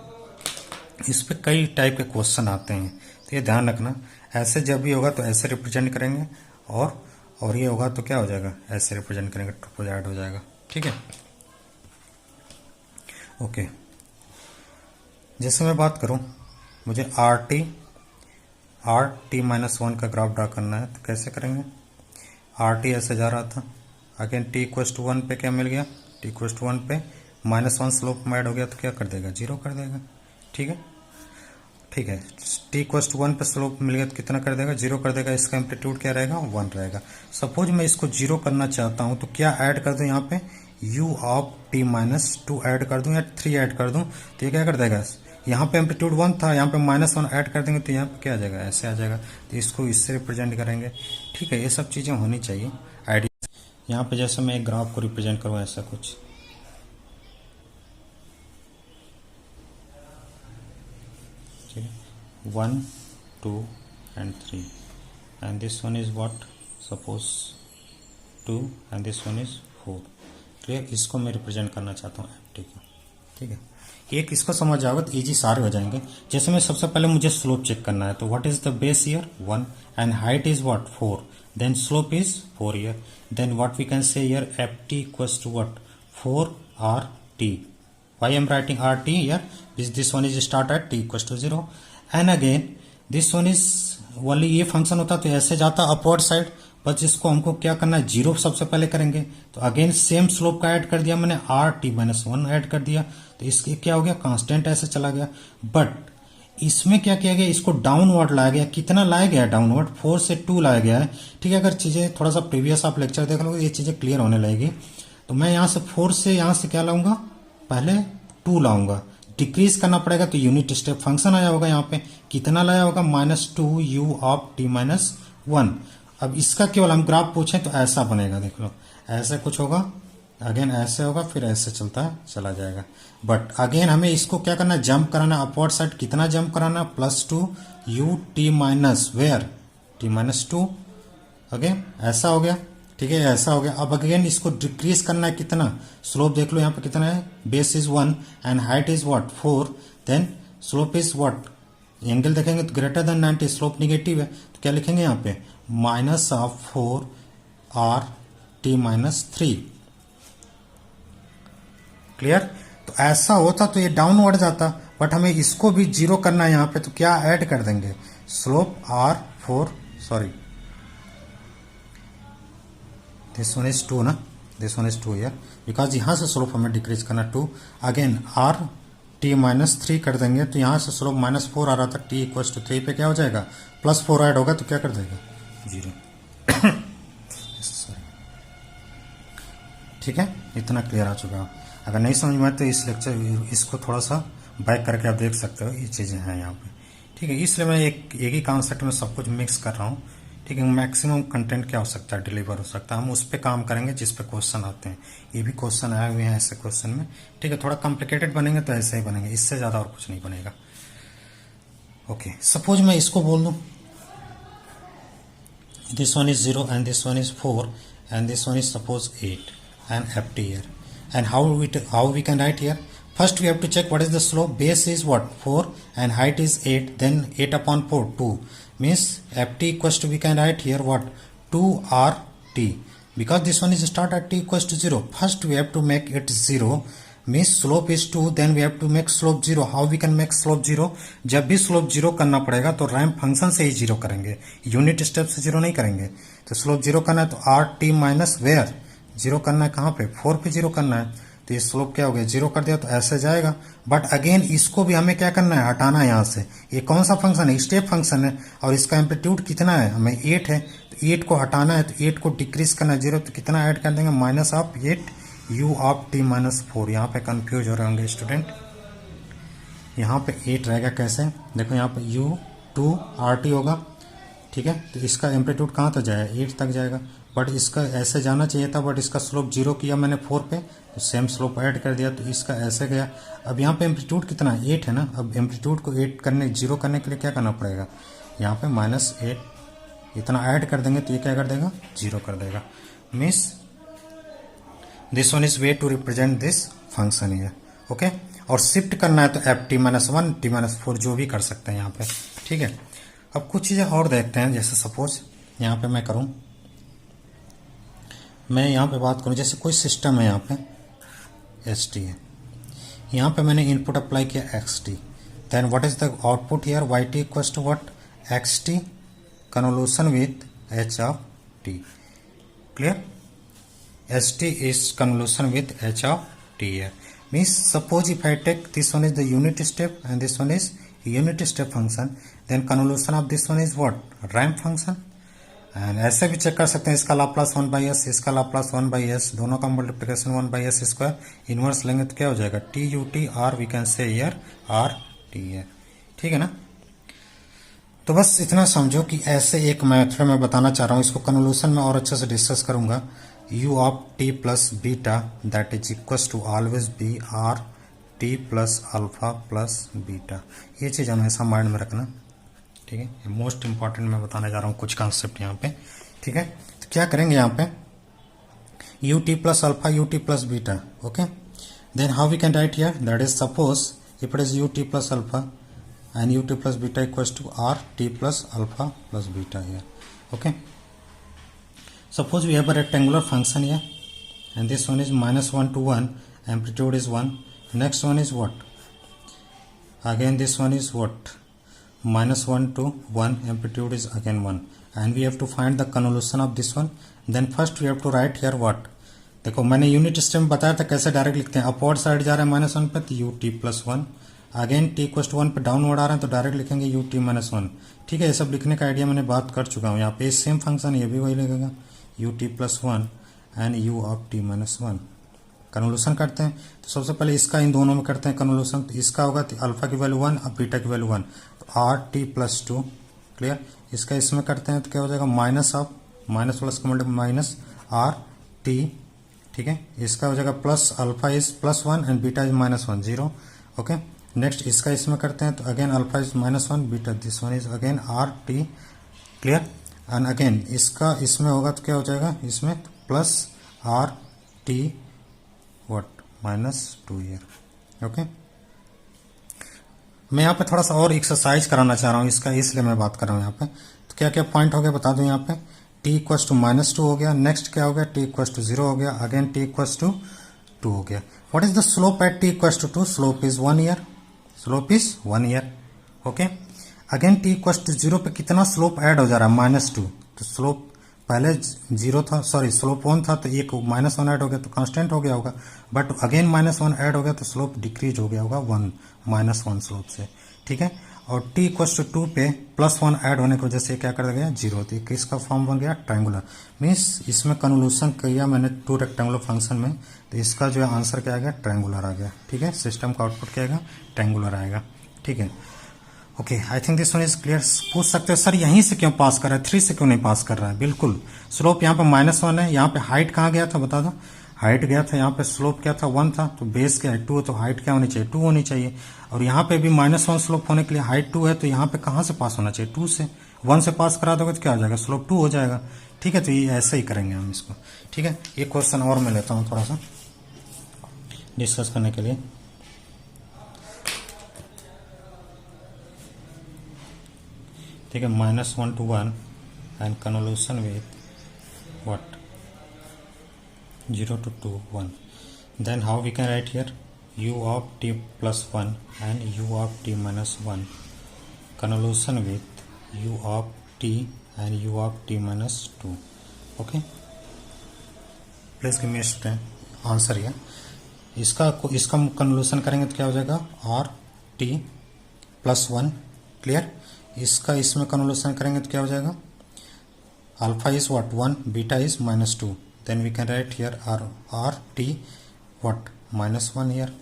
इस पे कई टाइप के क्वेश्चन आते हैं, तो ये ध्यान रखना, ऐसे जब भी होगा तो ऐसे रिप्रेजेंट करेंगे, और ये होगा तो क्या हो जाएगा ऐसे रिप्रेजेंट करेंगे, ट्रापेजॉइड हो जाएगा, ठीक है, ओके। जैसे मैं बात करूं मुझे आर टी माइनस 1 का ग्राफ ड्रा करना है, तो कैसे करेंगे, आर टी ऐसे जा रहा था, अगेन टी इक्वस टू 1 पे क्या मिल गया टी इक्वस टू 1 पे -1 स्लोप में ऐड हो गया तो क्या कर देगा 0 कर देगा, ठीक है, ठीक है। टी इक्वस टू 1 पे स्लोप मिल गया तो कितना कर देगा 0 कर देगा, इसका एम्पलीट्यूड क्या रहेगा 1 रहेगा। सपोज मैं इसको 0 करना चाहता हूं तो क्या ऐड कर दूं यहाँ पे u of T minus 2 add कर दूं या 3 ऐड कर दूं, तो ये क्या कर देगा, यहाँ पे एम्पलीट्यूड 1 था, यहाँ पे -1 ऐड कर देंगे तो यहाँ पे क्या आ जाएगा ऐसे आ जाएगा, तो इसको इससे रिप्रेजेंट करेंगे, ठीक है। ये सब चीजें होनी चाहिए आइडिया। यहाँ पे जैसे मैं एक ग्राफ को रिप्रेजेंट करूँ ऐसा कुछ, 1 2 and 3 and this one is what suppose 2 and this one is 4, clear. इसको मैं रिप्रेजेंट करना चाहता हूँ एफ टी को, ठीक है। एक इसको समझ आओगे तो इजी सारे हो जाएंगे। जैसे मैं सबसे पहले मुझे स्लोप चेक करना है, तो what is the base here 1 and height is what 4, then slope is 4 here, then what we can say here f t equals to what 4 r t, why I am writing RT here is this one is start at t equals to 0 and again this one is only ये function होता तो ऐसे जाता upward side, बस इसको हमको क्या करना है 0 सबसे पहले करेंगे, तो अगेन सेम स्लोप का ऐड कर दिया मैंने RT माइनस 1 ऐड कर दिया, तो इसके क्या हो गया कांस्टेंट ऐसे चला गया। बट इसमें क्या किया गया इसको डाउनवर्ड लाया गया, कितना लाया गया डाउनवर्ड 4 से 2 लाया गया है, ठीक है। अगर चीजें थोड़ा सा प्रीवियस आप लेक्चर देख लोगे ये चीजें क्लियर होने लगेगी। तो मैं यहाँ से 4 से यहाँ से क्या लाऊंगा पहले 2 लाऊंगा, डिक्रीज करना पड़ेगा तो यूनिट स्टेप फंक्शन आया होगा, यहाँ पे कितना लाया होगा -2 u ऑफ टी माइनस 1। अब इसका केवल हम ग्राफ पूछें तो ऐसा बनेगा, देख लो ऐसे कुछ होगा, अगेन ऐसे होगा, फिर ऐसे चलता है चला जाएगा। बट अगेन हमें इसको क्या करना जंप कराना अपवर्ड साइड, कितना जंप कराना +2 u t minus where t minus 2, अगेन ऐसा हो गया, ठीक है, ऐसा हो गया। अब अगेन इसको डिक्रीज करना है, कितना स्लोप देख लो यहाँ पे कितना है, base is 1 and height is what 4, then slope is what angle देखेंगे तो ग्रेटर देन 90, स्लोप निगेटिव है, तो क्या लिखेंगे यहाँ पे माइनस ऑफ 4RT-3। क्लियर। तो ऐसा होता तो ये डाउनवर्ड जाता, बट हमें इसको भी जीरो करना है यहाँ पे, तो क्या ऐड कर देंगे स्लोप दिस वन इज 2 ना, this one is 2 year, because यहाँ से स्लोप हमें डिक्रीज करना 2। अगेन RT-3 कर देंगे, तो यहाँ से स्लोप -4 आ रहा था, T=3 पे क्या हो जाएगा +4 ऐड होगा तो क्या कर देगा 0। ठीक है, इतना क्लियर आ चुका है। अगर नहीं समझ में आए तो इस लेक्चर इसको थोड़ा सा बैक करके आप देख सकते हो, ये चीज़ें हैं यहाँ पे। ठीक है, इसलिए मैं एक ही कॉन्सेप्ट में सब कुछ मिक्स कर रहा हूँ। ठीक है, मैक्सिमम कंटेंट क्या हो सकता है, डिलीवर हो सकता है, हम उस पर काम करेंगे जिस पे क्वेश्चन आते हैं। ये भी क्वेश्चन आए हुए हैं ऐसे क्वेश्चन में। ठीक है, थोड़ा कॉम्प्लिकेटेड बनेंगे तो ऐसे ही बनेंगे, इससे ज़्यादा और कुछ नहीं बनेगा। ओके, सपोज मैं इसको बोल दूँ this one is 0 and this one is 4 and this one is suppose 8 and FT here. And how we can write here? First we have to check what is the slope. Base is what 4 and height is 8, then 8 upon 4 2 means FT equals to, we can write here what 2RT, because this one is start at T equals to 0. First we have to make it 0 means slope is 2, then we have to make slope 0. How we can make slope 0? जब भी slope 0 करना पड़ेगा तो ramp function से ही 0 करेंगे, unit step से 0 नहीं करेंगे। तो स्लोप 0 करना है तो RT माइनस वेयर 0 करना है, कहाँ पे 4 पे 0 करना है, तो ये स्लोप क्या हो गया 0 कर दिया, तो ऐसे जाएगा। बट अगेन इसको भी हमें क्या करना है, हटाना है यहाँ से। ये कौन सा फंक्शन है, स्टेप फंक्शन है, और इसका एम्पलीट्यूड कितना है, हमें 8 है, तो 8 को हटाना है, तो 8 को डिक्रीज करना है 0, तो कितना ऐड कर देंगे -8 U(T-4). यहाँ पे कंफ्यूज हो रहे होंगे स्टूडेंट, यहाँ पे 8 रहेगा कैसे, देखो यहाँ पे U2RT होगा। ठीक है, तो इसका एम्पलीट्यूड कहाँ तक जाएगा 8 तक जाएगा, बट इसका ऐसे जाना चाहिए था, बट इसका स्लोप 0 किया मैंने 4 पे, तो सेम स्लोप ऐड कर दिया, तो इसका ऐसे गया। अब यहाँ पे एम्पलीट्यूड कितना है 8 है ना, अब एम्पलीट्यूड को 8 करने 0 करने के लिए क्या करना पड़ेगा, यहाँ पे -8 इतना ऐड कर देंगे, तो ये क्या कर देगा 0 कर देगा। Means this one is way to represent this function here. Okay, और शिफ्ट करना है तो FT-1 T-4 जो भी कर सकते हैं यहाँ पे। ठीक है, अब कुछ चीज़ें और देखते हैं, जैसे सपोज यहाँ पे मैं करूँ, मैं यहाँ पे बात करूँ, जैसे कोई सिस्टम है यहाँ पे ST है, यहाँ पे मैंने इनपुट अप्लाई किया XT, then what is the output here YT equals to what XT convolution with H(T). Clear, ST is convolution with H(T) here. Means suppose if I take this one is the unit step and this one is unit step function, then convolution of this one is what ramp function. And ऐसे भी check कर सकते हैं, इसका Laplace 1/s, इसका Laplace 1/s, दोनों का multiplication 1/s square, inverse लेंगे तो क्या हो जाएगा TUT, और we can say here RT है। ठीक है ना, तो बस इतना समझो कि ऐसे एक मेथड मैं बताना चाह रहा हूँ, इसको कन्वोल्यूशन में और अच्छे से डिस्कस करूंगा। U(T plus beta) that is equals to always be RT plus alpha plus beta। ये चीज़ हमेशा माइंड में रखना। ठीक है, ये मोस्ट इंपॉर्टेंट मैं बताने जा रहा हूँ कुछ कॉन्सेप्ट यहाँ पे। ठीक है, तो क्या करेंगे यहाँ पे UT plus alpha, UT plus beta। Okay, then how we can write here, that is suppose if it is UT plus alpha and UT plus beta equals to RT plus alpha plus beta here। okay, suppose we have a rectangular function here and this one is -1 to 1, amplitude is 1, next one is what, again this one is what -1 to 1, amplitude is again 1, and we have to find the convolution of this one। then first we have to write here what, देखो मैंने unit step बताया था कैसे direct लिखते हैं, upward side जा रहा है -1 पे तो UT plus 1, अगेन T=1 पे डाउनवर्ड आ रहा है तो डायरेक्ट लिखेंगे UT-1। ठीक है, ये सब लिखने का आइडिया मैंने बात कर चुका हूँ। यहाँ पे सेम फंक्शन ये भी वही लगेगा UT+1 एंड U(T-1). कन्वोल्यूशन करते हैं तो सबसे पहले इसका इन दोनों में करते हैं कन्वोल्यूशन, तो इसका होगा तो अल्फा की वैल्यू 1 और बीटा की वैल्यू 1, तो RT+2। क्लियर, इसका इसमें करते हैं तो क्या हो जाएगा माइनस प्लस का मतलब -RT। ठीक है, इसका हो जाएगा plus, alpha is +1 and beta is -1 0। Okay, next इसका इसमें करते हैं तो again alpha is -1, beta this one is again RT। Clear, and again इसका इसमें होगा तो क्या हो जाएगा इसमें plus RT what -2 year. Okay, मैं यहाँ पे थोड़ा सा और एक्सरसाइज कराना चाह रहा हूँ इसका, इसलिए मैं बात कर रहा हूँ यहाँ पे। तो क्या क्या पॉइंट हो गया बता दूँ यहाँ पे। t इक्वस टू -2 हो गया, नेक्स्ट क्या हो गया t इक्वस टू 0 हो गया, अगेन t इक्वस टू 2 हो गया। What is the slope at t equals to 2? Slope is 1 here, slope is 1 here. Okay, again t equals to 0 पे कितना स्लोप ऐड हो जा रहा है? -2। तो स्लोप पहले 0 था, सॉरी स्लोप 1 था, तो एक -1 ऐड हो गया तो कांस्टेंट हो गया होगा, बट अगेन -1 ऐड हो गया तो स्लोप डिक्रीज हो गया होगा 1 स्लोप से, ठीक है। और t इक्वस टू 2 पे +1 ऐड होने की वजह से क्या कर गया? 0। तो किसका फॉर्म बन गया? ट्रायंगुलर। मीन्स इसमें कन्वोल्यूशन किया मैंने 2 रेक्टेंगुलर फंक्शन में, तो इसका जो है आंसर क्या आ गया? ट्रायंगुलर आ गया, ठीक है। सिस्टम का आउटपुट क्या आएगा? ट्रायंगुलर आएगा, ठीक है। Okay, I think this one is clear. पूछ सकते हो सर यहीं से क्यों पास कर रहा है, 3 से क्यों नहीं पास कर रहा है? बिल्कुल, स्लोप यहाँ पे -1 है, यहाँ पे हाइट कहाँ गया था बता दो? हाइट गया था यहाँ पे, स्लोप क्या था? 1 था, तो बेस क्या है? 2, तो हाइट क्या होनी चाहिए? 2 होनी चाहिए। और यहाँ पे भी -1 स्लोप होने के लिए हाइट 2 है, तो यहाँ पे कहाँ से पास होना चाहिए? 2 से। 1 से पास करा दोगे तो क्या हो जाएगा? स्लोप 2 हो जाएगा, ठीक है। तो ये ऐसे ही करेंगे हम इसको, ठीक है। एक क्वेश्चन और मैं लेता हूँ थोड़ा सा डिस्कस करने के लिए। ठीक है, -1 to 1 and convolution with what 0 to 2 1, then how we can write here? u of t plus 1 and u of t minus 1 convolution with u of t and u of t minus 2. Okay, please give me a answer here. इसका convolution करेंगे तो क्या हो जाएगा? r t plus 1, क्लियर। इसका इसमें convolution करेंगे तो क्या हो जाएगा? Alpha is what? 1, beta is -2, then we can write here r t what? -1 here.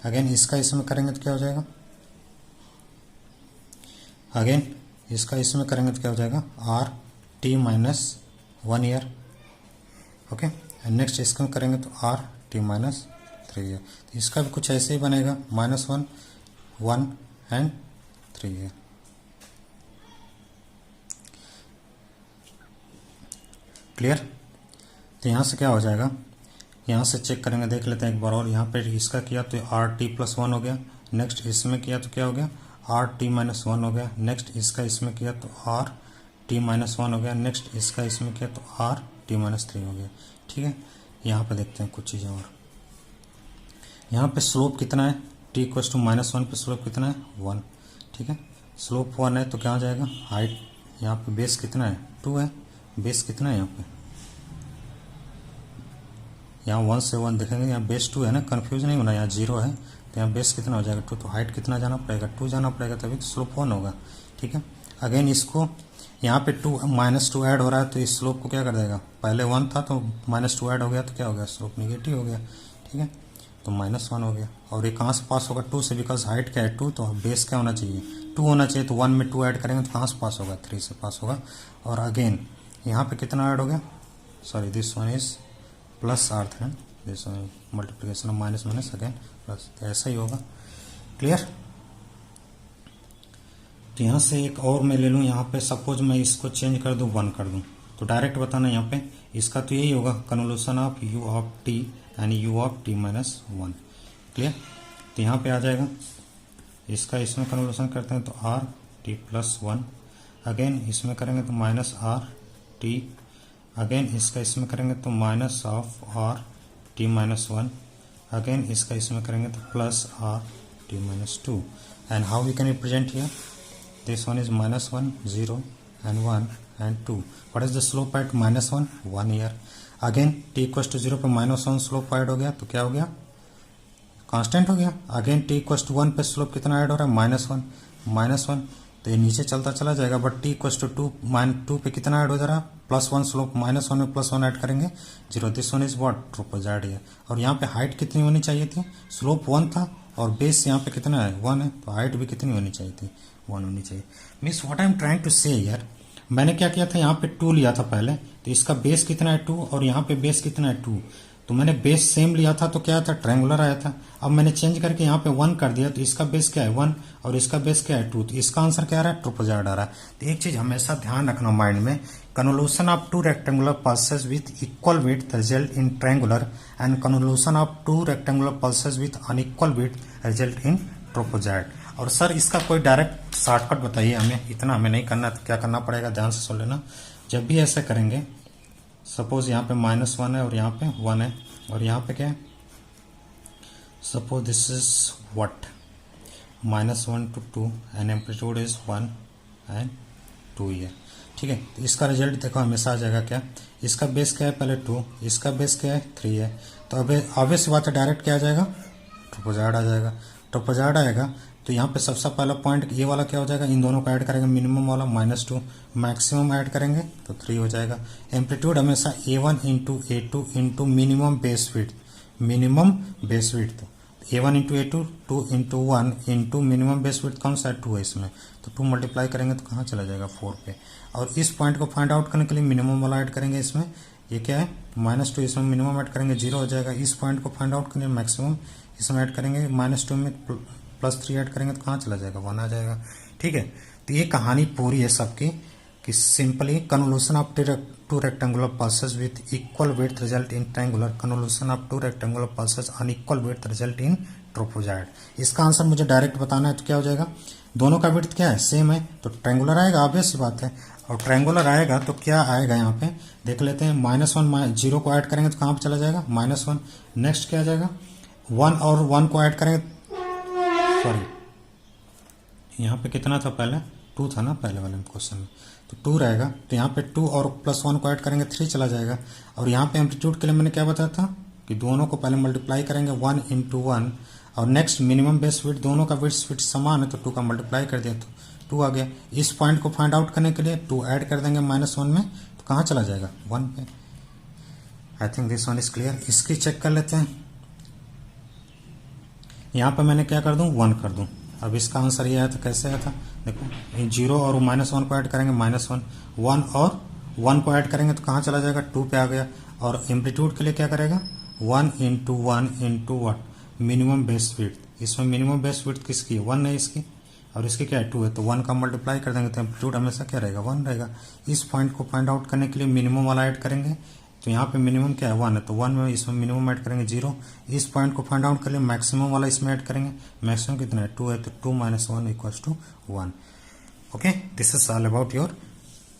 Again इसका इसमें करेंगे तो क्या हो जाएगा? अगेन इसका इसमें करेंगे तो क्या हो जाएगा? r t -1 here. Okay, and next इसका करेंगे तो r t -3 ईयर। तो इसका भी कुछ ऐसे ही बनेगा, -1 1 एंड 3 ईयर। क्लियर। तो यहाँ से क्या हो जाएगा? यहाँ से चेक करेंगे, देख लेते हैं एक बार और। यहाँ पे इसका किया तो r t + 1 हो गया, नेक्स्ट इसमें किया तो क्या हो गया? r t -1 हो गया, नेक्स्ट इसका इसमें किया तो r t -1 हो गया, नेक्स्ट इसका इसमें किया तो r t -3 हो गया, ठीक है। यहाँ पे देखते हैं कुछ चीज़ें और। यहाँ पे स्लोप कितना है? t इक्वस टू -1 पे स्लोप कितना है? 1, ठीक है। स्लोप 1 है तो क्या हो जाएगा? हाइट यहाँ पे बेस कितना है? 2 है। बेस कितना है यहाँ पे? यहाँ 1 से 1 देखेंगे, यहाँ बेस 2 है ना, कंफ्यूज नहीं होना। यहाँ 0 है तो यहाँ बेस कितना हो जाएगा? 2। तो हाइट कितना जाना पड़ेगा? 2 जाना पड़ेगा, तभी तो स्लोप 1 होगा, ठीक है। अगेन इसको यहाँ पे -2 ऐड हो रहा है, तो इस स्लोप को क्या कर देगा? पहले 1 था तो -2 ऐड हो गया तो क्या हो गया? स्लोप नेगेटिव हो गया, ठीक है। तो -1 हो गया। और ये कहाँ से पास होगा? 2 से, बिकॉज हाइट क्या है? 2, तो बेस क्या होना चाहिए? 2 होना चाहिए। तो 1 में 2 ऐड करेंगे तो कहाँ से पास होगा? 3 से पास होगा। और अगेन यहाँ पे कितना ऐड हो गया? Sorry, this one is plus r था, this one multiplication of minus again plus, ऐसा ही होगा, क्लियर। तो यहाँ से एक और मैं ले लूँ, यहाँ पे सपोज मैं इसको चेंज कर दूँ, 1 कर दूँ, तो डायरेक्ट बताना यहाँ पे इसका तो यही होगा, convolution of u of t and u of t -1, clear. तो यहाँ पे आ जाएगा, इसका इसमें कन्वोल्यूशन करते हैं तो r t + 1, अगेन इसमें करेंगे तो -r t, अगेन इसका इसमें करेंगे तो minus of r t -1, again इसका इसमें करेंगे तो plus r t -2, and how we can represent here? This one is -1 0 and 1 and 2. What is the slope at -1? 1 here. Again t equals to 0 पे -1 slope add हो गया तो क्या हो गया? कांस्टेंट हो गया। अगेन t इक्वस टू 1 पे स्लोप कितना ऐड हो रहा है? -1, तो ये नीचे चलता चला जाएगा, बट t इक्वस टू 2 पे कितना ऐड हो जा रहा है? +1 स्लोप, -1 में +1 ऐड करेंगे 0। This one is what? Trophozoite है। और यहाँ पे हाइट कितनी होनी चाहिए थी? स्लोप 1 था और बेस यहाँ पे कितना है? 1 है, तो हाइट भी कितनी होनी चाहिए थी? 1 होनी चाहिए। Means what I am trying to say यार, मैंने क्या किया था? यहाँ पे 2 लिया था पहले, तो इसका बेस कितना है? 2, और यहाँ पे बेस कितना है? 2, तो मैंने बेस सेम लिया था तो क्या था? ट्रायंगुलर आया था। अब मैंने चेंज करके यहाँ पे 1 कर दिया, तो इसका बेस क्या है? 1, और इसका बेस क्या है? 2, तो इसका आंसर क्या आ रहा है? ट्रोपोजॉइड आ रहा है। तो एक चीज हमेशा ध्यान रखना माइंड में, convolution of 2 rectangular pulses with equal width result in triangular, and convolution of 2 rectangular pulses with unequal width result in trophozoite. और सर इसका कोई डायरेक्ट शॉर्टकट बताइए हमें, इतना हमें नहीं करना, तो क्या करना पड़ेगा ध्यान से सुन लेना। जब भी ऐसे करेंगे, सपोज यहाँ पे -1 है और यहाँ पे 1 है और यहाँ पे क्या है, suppose this is what -1 to 2 and amplitude is 1 and 2 है, ठीक है। तो इसका रिजल्ट देखो हमेशा आ जाएगा क्या, इसका बेस क्या है पहले 2, इसका बेस क्या है 3 है, तो अब ऑब्वियस बात है डायरेक्ट क्या आ जाएगा, ट्रोपोजॉइड आ जाएगा। ट्रोपोजॉइड आएगा तो यहाँ पे सबसे पहला पॉइंट ये वाला क्या हो जाएगा, इन दोनों को ऐड करेंगे, मिनिमम वाला -2, मैक्सिमम ऐड करेंगे तो 3 हो जाएगा। एम्पलीट्यूड हमेशा A1 into A2 into minimum base width, minimum base width, A1 into A2 2 into 1 into minimum base width कौन सा है 2 है इसमें, तो 2 मल्टीप्लाई करेंगे तो कहाँ चला जाएगा 4 पे। और इस पॉइंट को फाइंड आउट करने के लिए मिनिमम वाला ऐड करेंगे इसमें, ये क्या है -2, इसमें मिनिमम ऐड करेंगे 0 हो जाएगा। इस पॉइंट को फाइंड आउट करने मैक्सिमम इसमें ऐड करेंगे, -2 में +3 ऐड करेंगे तो कहाँ चला जाएगा 1 आ जाएगा, ठीक है। तो ये कहानी पूरी है सबकी कि simply convolution of two rectangular pulses with equal width result in triangular, convolution of two rectangular pulses unequal width result in trophozoite. इसका आंसर मुझे डायरेक्ट बताना है तो क्या हो जाएगा, दोनों का विड्थ क्या है सेम है तो ट्रायंगुलर आएगा, ऑब्वियस सी बात है। और ट्रायंगुलर आएगा तो क्या आएगा यहाँ पे देख लेते हैं, -1 0 को ऐड करेंगे तो कहाँ पे चला जाएगा -1, नेक्स्ट क्या आ जाएगा 1 और 1 को ऐड करेंगे, सॉरी यहाँ पे कितना था पहले 2 था ना पहले वाले क्वेश्चन में, तो 2 रहेगा, तो यहाँ पे 2 और +1 को ऐड करेंगे 3 चला जाएगा। और यहाँ पे एम्पलीट्यूड के लिए मैंने क्या बताया था कि दोनों को पहले मल्टीप्लाई करेंगे 1 इंटू 1 और नेक्स्ट मिनिमम बेस विड्थ, दोनों का विड्थ समान है तो 2 का मल्टीप्लाई कर दिया तो 2 आ गया। इस पॉइंट को फाइंड आउट करने के लिए 2 ऐड कर देंगे -1 में तो कहाँ चला जाएगा 1 पे। आई think this one is clear. इसकी चेक कर लेते हैं, यहाँ पे मैंने क्या कर दूं 1 कर दूं। अब इसका आंसर ये आया था, कैसे आया था देखो, 0 और -1 को ऐड करेंगे -1, 1 और 1 को ऐड करेंगे तो कहाँ चला जाएगा 2 पे आ गया। और एम्पलीट्यूड के लिए क्या करेगा 1 into 1 into what minimum base width, इसमें मिनिमम बेस विड्थ किसकी है 1 है इसकी और इसकी क्या है 2 है, तो 1 का मल्टीप्लाई कर देंगे तो एम्पलीट्यूड हमेशा क्या रहेगा 1 रहेगा। इस पॉइंट को फाइंड आउट करने के लिए मिनिमम वाला ऐड करेंगे, तो यहाँ पे मिनिमम क्या है 1 है तो 1 में इसमें मिनिमम ऐड करेंगे 0। इस पॉइंट को फाइंड आउट कर लिए मैक्सिमम वाला इसमें ऐड करेंगे, मैक्सिमम कितना है 2 है तो 2 - 1 = 1। Okay, this is all about your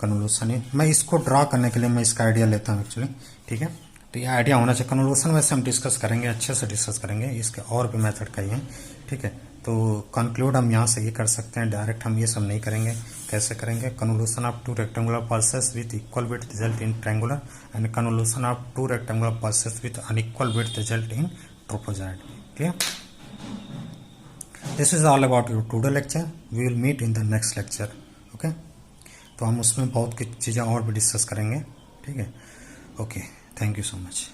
convolution. मैं इसको ड्रा करने के लिए मैं इसका आइडिया लेता हूँ एक्चुअली, ठीक है। तो ये आइडिया होना चाहिए। कन्वोल्यूशन वैसे हम डिस्कस करेंगे, अच्छे से डिस्कस करेंगे, इसके और भी मेथड कई हैं, ठीक है। तो कंक्लूड हम यहाँ से ये कर सकते हैं, डायरेक्ट हम ये सब नहीं करेंगे। कैसे करेंगे, convolution of 2 rectangular pulses with equal width result in triangular and convolution of 2 rectangular pulses with unequal width result in trapezoid. Clear? This is all about your today lecture. We will meet in the next lecture. Okay, तो हम उसमें बहुत कुछ चीज़ें और भी discuss करेंगे, ठीक है। Okay, thank you so much.